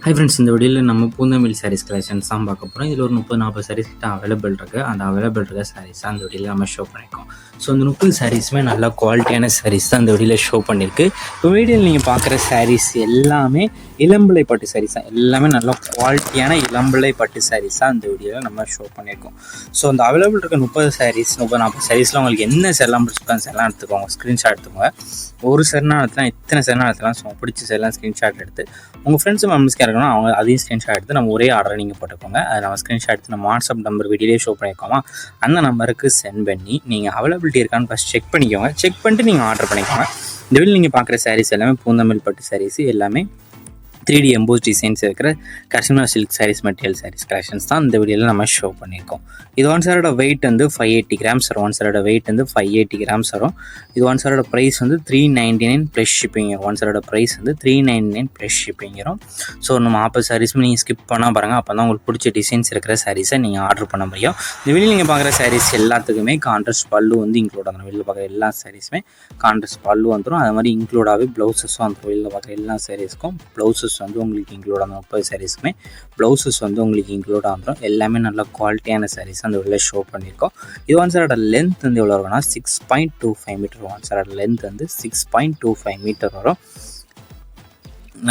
Hi friends, இந்த வீடியோவில் நம்ம பூந்தமிழ் சாரீஸ் கலெக்ஷன்ஸ் தான் பார்க்க போகிறோம். இதில் ஒரு 30-40 சாரீஸ் கிட்ட அவைலபிள் இருக்குது. அந்த அவைலபிள் இருக்க சாரீஸ் தான் அந்த வீடியோவில் நம்ம ஷோ பண்ணியிருக்கோம். ஸோ இந்த 30 சாரீஸுமே நல்ல குவாலிட்டியான சாரீஸ் தான் அந்த வீடியோவில் ஷோ பண்ணியிருக்கு. இப்போ வீடியோவில் நீங்கள் பார்க்குற சாரீஸ் எல்லாமே இளம்பிள்ளை பட்டு சாரீஸ் தான். எல்லாமே நல்ல குவாலிட்டியான இளம்பிள்ளை பட்டு சாரீஸ் தான் அந்த வீடியோவில் நம்ம ஷோ பண்ணியிருக்கோம். ஸோ அந்த அவைலபிள் இருக்க 30 சாரீஸ் 30-40 சாரீஸில் உங்களுக்கு என்ன செல்லாம் பிடிச்சிருக்கோ செல்லாம் எடுத்துக்கோங்க, ஸ்க்ரீன்ஷாட் எடுத்துக்கோங்க. ஒரு செல்லாம் எடுத்துலாம், இத்தனை செல்லாம் எடுத்துலாம். ஸோ பிடிச்ச செல்லாம் ஸ்க்ரீன்ஷாட் எடுத்து உங்கள் ஃப்ரெண்ட்ஸும் மெம்பர்ஸ்க்கு இருக்கணும், அவங்க அதையும் ஸ்க்ரீன்ஷாட் எடுத்து நம்ம ஒரே ஆர்டரை நீங்கள் போட்டுக்கோங்க. அதை நம்ம ஸ்க்ரீன்ஷாட் எடுத்து நம்ம வாட்ஸ்அப் நம்பர் வீடியோலேயே ஷோ பண்ணியிருக்கோமா, அந்த நம்பருக்கு சென்ட் பண்ணி நீங்கள் அவைலபிலிட்டி இருக்கான்னு ஃபஸ்ட் செக் பண்ணிக்கோங்க. செக் பண்ணிட்டு நீங்கள் ஆர்டர் பண்ணிக்கோங்க. இந்த வீடியோ நீங்கள் பார்க்குற சாரீஸ் எல்லாமே பூந்தமிழ் பட்டு சாரீஸ், எல்லாமே 3D எம்போஸ் டிசைன்ஸ் இருக்கிற Kashmir silk saris, material saris collections தான் இந்த வீடியோவில் நம்ம ஷோ பண்ணியிருக்கோம். இது ஒன் சாரோட வெயிட் வந்து 580 கிராம்ஸ் வரும். ஒன் சாரோட வெயிட் வந்து 580 கிராம்ஸ் வரும். இது ஒன் சாரோட ப்ரைஸ் வந்து 399 ப்ளஸ் ஷிப்பிங் வரும். ஒன் சாரோட ப்ரைஸ் வந்து 399 ப்ளஸ் ஷிப்பிங் வரும். ஸோ நம்ம 40 சாரீஸும் நீங்கள் ஸ்கிப் பண்ணால் பாருங்கள், அப்போ தான் உங்களுக்கு பிடிச்ச டிசைன்ஸ் இருக்கிற சாரீஸை நீங்கள் ஆர்டர் பண்ண முடியும். இந்த வீடியோ நீங்கள் பார்க்குற சாரீஸ் எல்லாத்துக்குமே கான்ட்ராஸ்ட் பல்லு வந்து இன்க்ளூட் ஆகும். வெளியில் பார்க்குற எல்லா சாரீஸுமே கான்ட்ராஸ்ட் பல்லு வந்துடும். அது மாதிரி இன்க்ளூடாகவே ப்ளவுசஸும் வந்துடும். வெளியில் பார்க்குற எல்லா சாரீஸ்க்கும் ப்ளவுசஸ் வந்து உங்களுக்கு இன்க்ளூட் ஆகும். 30 சாரீஸுமே ப்ளவுசஸ் வந்து உங்களுக்கு இன்க்ளூட் ஆகும். எல்லாமே நல்ல குவாலிட்டியான சாரீஸ் அந்த உள்ள ஷோ பண்ணியிருக்கோம். இது ஒன் சாரோட லென்த் வந்து எவ்வளோ இருக்குன்னா 6.25 மீட்டர். ஒன் சாரோட லென்த் வந்து 6.25 மீட்டர் வரும்.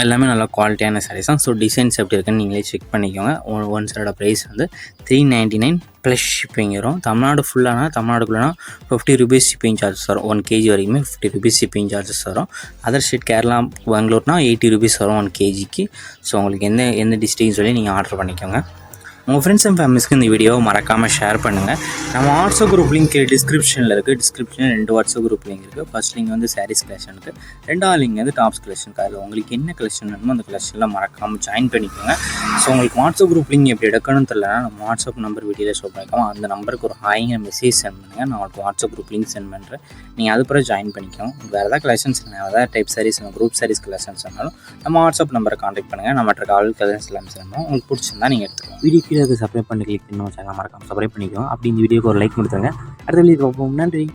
எல்லாமே நல்லா குவாலிட்டியான சாரீஸ் தான். ஸோ டிசைன்ஸ் எப்படி இருக்குன்னு நீங்களே செக் பண்ணிக்கோங்க. ஒன் சாரோட ப்ரைஸ் வந்து 399 ப்ளஸ் ஷிப்பிங் வரும். தமிழ்நாடு ஃபுல்லானா, தமிழ்நாடுக்குள்ளனா 50 ரூபீஸ் ஷிப்பிங் சார்ஜஸ் வரும். 1 kg வரைக்குமே 50 ரூபீஸ் ஷிப்பிங் சார்ஜஸ் வரும். அதர் ஸ்டேட் கேரளா, பெங்களூர்னா 80 ரூபீஸ் வரும் 1 kgக்கு. ஸோ உங்களுக்கு எந்த டிஸ்ட்ரிக்ட்னு சொல்லி நீங்கள் ஆர்டர் பண்ணிக்கோங்க. உங்கள் ஃப்ரெண்ட்ஸ் அண்ட் ஃபேமிலிஸ்க்கு இந்த வீடியோவை மறக்காமல் ஷேர் பண்ணுங்கள். நம்ம வாட்ஸ்அப் குரூப் லிங்க் டிஸ்கிரிப்ஷனில் இருக்குது. டிஸ்கிரிப்ஷனில் 2 வாட்ஸ்அப் குரூப் லிங்க் இருக்குது. ஃபர்ஸ்ட் லிங்க் வந்து சாரீஸ் கலெக்ஷனுக்கு, 2வது லிங்க் வந்து டாப்ஸ் கலெக்ஷனுக்கு. அதில் உங்களுக்கு என்ன கலெக்ஷன் வேணுமோ அந்த கலெக்ஷனில் மறக்காமல் ஜாயின் பண்ணிக்கோங்க. ஸோ உங்களுக்கு வாட்ஸ்அப் குரூப் லிங்க் எப்படி எடுக்கணும்னு தெரியலனா நம்ம வாட்ஸ்அப் நம்பர் வீடியோவில் ஷோ பண்ணிக்கோம். அந்த நம்பருக்கு ஒரு ஹாய்ங்க மெசேஜ் சென்ட் பண்ணுங்கள். நான் உங்களுக்கு வாட்ஸ்அப் குரூப் லிங்க் சென்ட் பண்ணுறேன். நீங்கள் அது பிறகு ஜாயின் பண்ணிக்கோங்க. வேறு ஏதாவது கலெக்ஷன்ஸ், வேறு type saris, group saris collections இருந்தாலும் நம்ம வாட்ஸ்அப் நம்பரை கான்டாக்ட் பண்ணுங்கள். நம்ம மற்ற கால் கலெக்ஷன்ஸ் எல்லாம் சென்ட் உங்களுக்கு பிடிச்சிருந்தா நீங்கள் எடுத்துக்கலாம். வீடியோ கீழே சப்ஸ்கிரைப் பண்ணி கிளிக் பண்ணி சேனல் மறக்காம சப்ஸ்கிரைப் பண்ணிக்கோங்க. அப்படி இந்த வீடியோக்கு ஒரு லைக் கொடுத்துருங்க. அடுத்த வீடியோ பார்ப்போம். நன்றி.